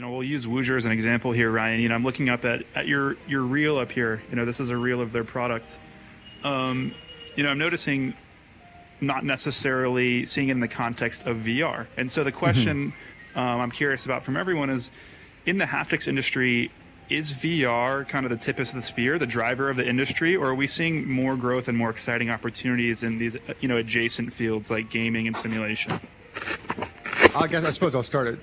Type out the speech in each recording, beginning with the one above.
we'll use Woozr as an example here, Ryan. I'm looking up at your reel up here. This is a reel of their product. I'm noticing not necessarily seeing it in the context of VR. And so the question I'm curious about from everyone is, in the haptics industry, is VR kind of the tip of the spear, the driver of the industry, or are we seeing more growth and more exciting opportunities in these, adjacent fields like gaming and simulation? I suppose I'll start it.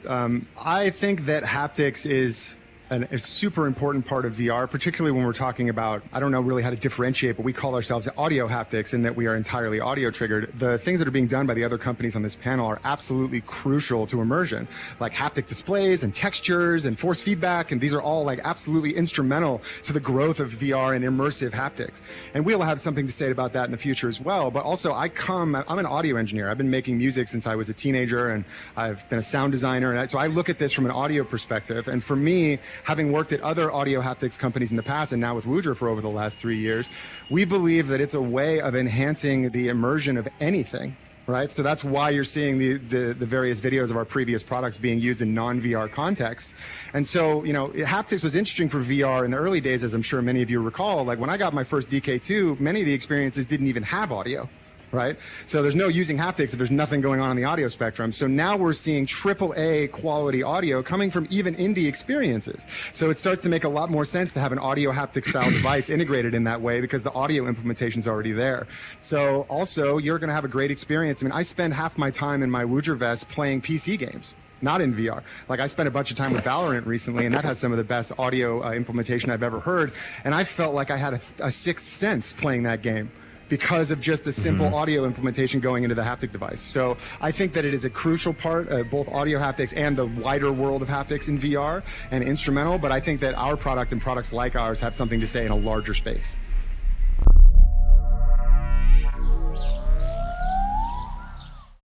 I think that haptics is a super important part of VR, particularly when we're talking about, I don't know really how to differentiate, but we call ourselves audio haptics in that we are entirely audio triggered. The things that are being done by the other companies on this panel are absolutely crucial to immersion, like haptic displays and textures and force feedback, and these are all like absolutely instrumental to the growth of VR and immersive haptics. And we'll have something to say about that in the future as well. But also I'm an audio engineer. I've been making music since I was a teenager, and I've been a sound designer. And so I look at this from an audio perspective. And for me, having worked at other audio haptics companies in the past and now with Woozr for over the last 3 years, we believe that it's a way of enhancing the immersion of anything, right? So that's why you're seeing the various videos of our previous products being used in non-VR contexts. And so, haptics was interesting for VR in the early days, as I'm sure many of you recall. Like when I got my first DK2, many of the experiences didn't even have audio. Right? So there's no using haptics if there's nothing going on in the audio spectrum. So now we're seeing AAA quality audio coming from even indie experiences. So it starts to make a lot more sense to have an audio haptic style device integrated in that way because the audio implementation is already there. So also you're going to have a great experience. I mean, I spend half my time in my Woozr vest playing PC games, not in VR. Like I spent a bunch of time with Valorant recently, and that has some of the best audio implementation I've ever heard. And I felt like I had a sixth sense playing that game, because of just a simple audio implementation going into the haptic device. So I think that it is a crucial part of both audio haptics and the wider world of haptics in VR and instrumental, but I think that our product and products like ours have something to say in a larger space.